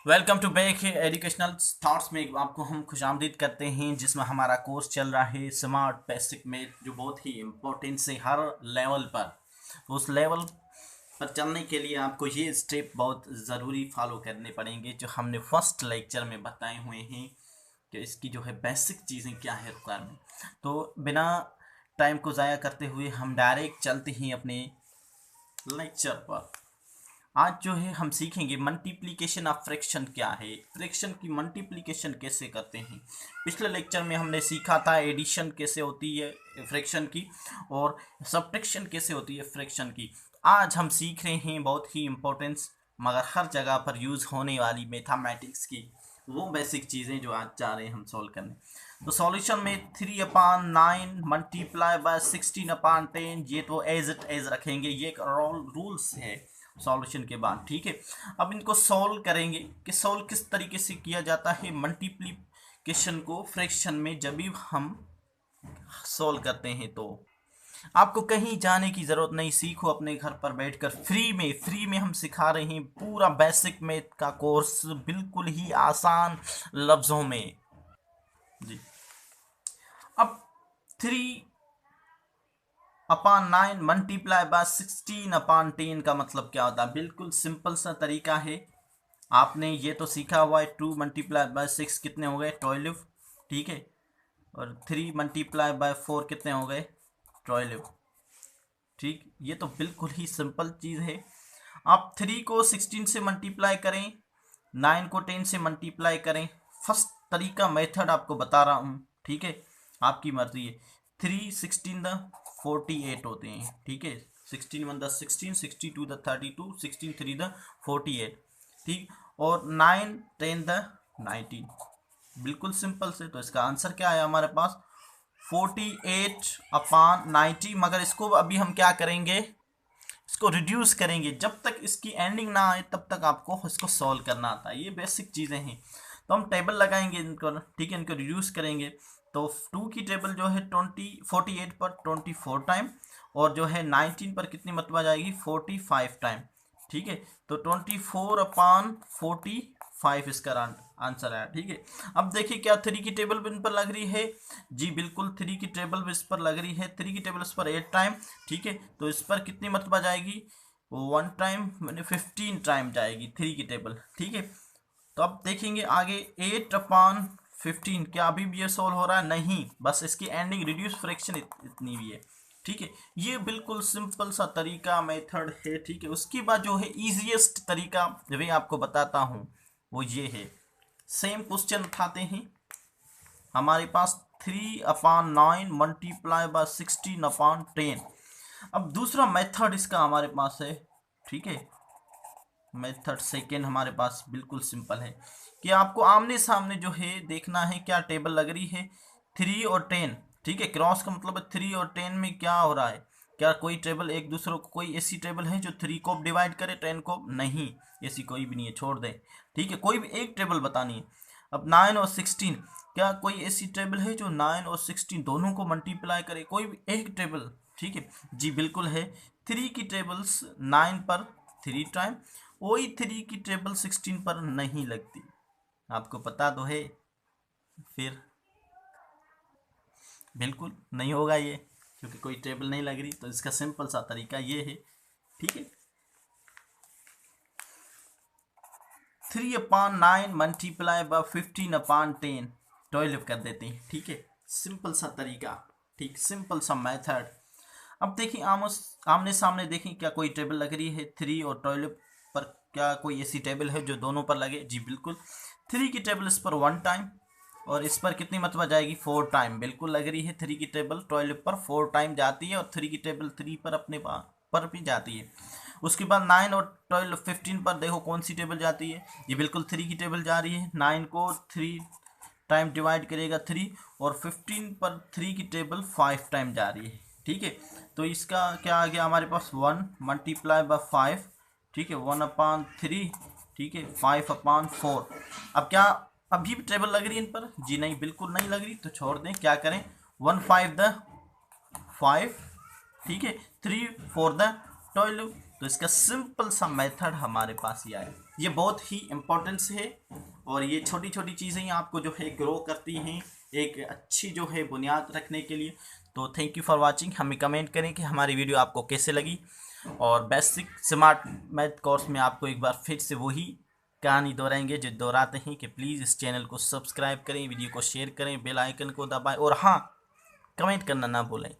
Welcome to back educational thoughts में आपको हम खुशामदीद करते हैं, जिसमें हमारा कोर्स चल रहा है स्मार्ट बेसिक में, जो बहुत ही इम्पोर्टेंस है हर लेवल पर। उस लेवल पर चलने के लिए आपको ये स्टेप बहुत ज़रूरी फॉलो करने पड़ेंगे, जो हमने फर्स्ट लेक्चर में बताए हुए हैं कि इसकी जो है बेसिक चीज़ें क्या है रिक्वायरमेंट। तो बिना टाइम को ज़ाया करते हुए हम डायरेक्ट चलते हैं अपने लेक्चर पर। आज जो है हम सीखेंगे मल्टीप्लिकेशन ऑफ फ्रैक्शन क्या है, फ्रैक्शन की मल्टीप्लिकेशन कैसे करते हैं। पिछले लेक्चर में हमने सीखा था एडिशन कैसे होती है फ्रैक्शन की, और सब्ट्रैक्शन कैसे होती है फ्रैक्शन की। आज हम सीख रहे हैं बहुत ही इम्पोर्टेंस मगर हर जगह पर यूज़ होने वाली मैथमेटिक्स की वो बेसिक चीज़ें जो आज जा रहे हैं हम सॉल्व करने। तो सॉल्यूशन में 3/9 मल्टीप्लाई बाय 16/10, ये तो एज इट एज रखेंगे, ये एक रूल्स है सॉल्यूशन के बाद। ठीक है, अब इनको सॉल्व करेंगे कि सॉल्व किस तरीके से किया जाता है मल्टीप्लिकेशन को फ्रैक्शन में। जब भी हम सॉल्व करते हैं तो आपको कहीं जाने की ज़रूरत नहीं, सीखो अपने घर पर बैठकर फ्री में हम सिखा रहे हैं पूरा बेसिक मैथ का कोर्स बिल्कुल ही आसान लफ्ज़ों में जी। अब 3/9 मल्टीप्लाई बाय 16/10 का मतलब क्या होता है? बिल्कुल सिंपल सा तरीका है, आपने ये तो सीखा हुआ है। 2 मल्टीप्लाई बाय 6 कितने हो गए? 12। ठीक है, और 3 मल्टीप्लाई बाय 4 कितने हो गए? 12। ठीक, ये तो बिल्कुल ही सिंपल चीज़ है। आप 3 को 16 से मल्टीप्लाई करें, 9 को 10 से मल्टीप्लाई करें। फर्स्ट तरीका मेथड आपको बता रहा हूँ, ठीक है, आपकी मर्जी है। 3 16 द 48 होते हैं, ठीक है। 16 1 द 16, 62 द 32, 16 3 द 48, ठीक। और 9 10 द 19, बिल्कुल सिंपल से। तो इसका आंसर क्या है हमारे पास? 48/90। मगर इसको अभी हम क्या करेंगे, इसको रिड्यूस करेंगे। जब तक इसकी एंडिंग ना आए तब तक आपको इसको सॉल्व करना आता है, ये बेसिक चीज़ें हैं। तो हम टेबल लगाएंगे इनको, ठीक है, इनको रिड्यूस करेंगे। तो 2 की टेबल जो है 48 पर 24 टाइम, और जो है 19 पर कितनी मरतबा जाएगी? 45 टाइम, ठीक है। तो 24/45 इसका आंसर आया, ठीक है। अब देखिए क्या 3 की टेबल इन पर लग रही है? जी बिल्कुल, 3 की टेबल इस पर लग रही है। 3 की टेबल इस पर 8 टाइम, ठीक है। तो इस पर कितनी मरतबा जाएगी? 1 टाइम, मैंने 15 टाइम जाएगी 3 की टेबल, ठीक है। तो अब देखेंगे आगे 8/15, क्या अभी भी ये सोल्व हो रहा है? नहीं, बस इसकी एंडिंग रिड्यूस फ्रैक्शन इतनी भी है, ठीक है। ये बिल्कुल सिंपल सा तरीका मेथड है, ठीक है। उसके बाद जो है इजीएस्ट तरीका जो मैं आपको बताता हूँ वो ये है। सेम क्वेश्चन उठाते हैं हमारे पास, 3/9 मल्टीप्लाई बाय 16/10। अब दूसरा मेथड इसका हमारे पास है, ठीक है। मेथड सेकेंड हमारे पास बिल्कुल सिंपल है कि आपको आमने सामने जो है देखना है क्या टेबल लग रही है। 3 और 10, ठीक है। क्रॉस का मतलब है 3 और 10 में क्या हो रहा है? क्या कोई टेबल एक दूसरे को, कोई ऐसी टेबल है जो 3 को डिवाइड करे 10 को? नहीं, ऐसी कोई भी नहीं है, छोड़ दें, ठीक है। कोई भी एक टेबल बतानी है। अब 9 और 16, क्या कोई ऐसी टेबल है जो 9 और 16 दोनों को मल्टीप्लाई करे? कोई भी एक टेबल, ठीक है जी, बिल्कुल है। 3 की टेबल्स 9 पर 3 टाइम, वही 3 की टेबल 16 पर नहीं लगती, आपको पता तो है। फिर बिल्कुल नहीं होगा ये, क्योंकि कोई टेबल नहीं लग रही। तो इसका सिंपल सा तरीका ये है, ठीक है। 3/9 मल्टीप्लाई बाय 15/10, 12 कर देते हैं, ठीक है। सिंपल सा तरीका, ठीक, सिंपल सा मेथड। अब देखिए आमने सामने देखें, क्या कोई टेबल लग रही है 3 और 12 पर? क्या कोई ऐसी टेबल है जो दोनों पर लगे? जी बिल्कुल। 3 की टेबल इस पर 1 टाइम, और इस पर कितनी मरतबा जाएगी? 4 टाइम, बिल्कुल लग रही है। 3 की टेबल 12 पर 4 टाइम जाती है, और 3 की टेबल 3 पर अपने पर भी जाती है। उसके बाद 9 और 12 15 पर देखो कौन सी टेबल जाती है? ये बिल्कुल 3 की टेबल जा रही है। 9 को 3 टाइम डिवाइड करेगा 3, और 15 पर 3 की टेबल 5 टाइम जा रही है, ठीक है। तो इसका क्या आ गया हमारे पास? 1 मल्टीप्लाई बाय 5, ठीक है, 1/3, ठीक है, 5/4। अब क्या अभी भी टेबल लग रही है इन पर? जी नहीं, बिल्कुल नहीं लग रही, तो छोड़ दें। क्या करें? 1 5 द 5, ठीक है, 3 4 द 12। तो इसका सिंपल सा मेथड हमारे पास ये आया, ये बहुत ही इम्पोर्टेंस है और ये छोटी छोटी चीज़ें ही आपको जो है ग्रो करती हैं एक अच्छी जो है बुनियाद रखने के लिए। तो थैंक यू फॉर वाचिंग। हमें कमेंट करें कि हमारी वीडियो आपको कैसे लगी और बेसिक स्मार्ट मैथ कोर्स में आपको एक बार फिर से वही कहानी दोहराएंगे जो दोहराते हैं कि प्लीज़ इस चैनल को सब्सक्राइब करें, वीडियो को शेयर करें, बेल आइकन को दबाएं और हाँ, कमेंट करना ना भूलें।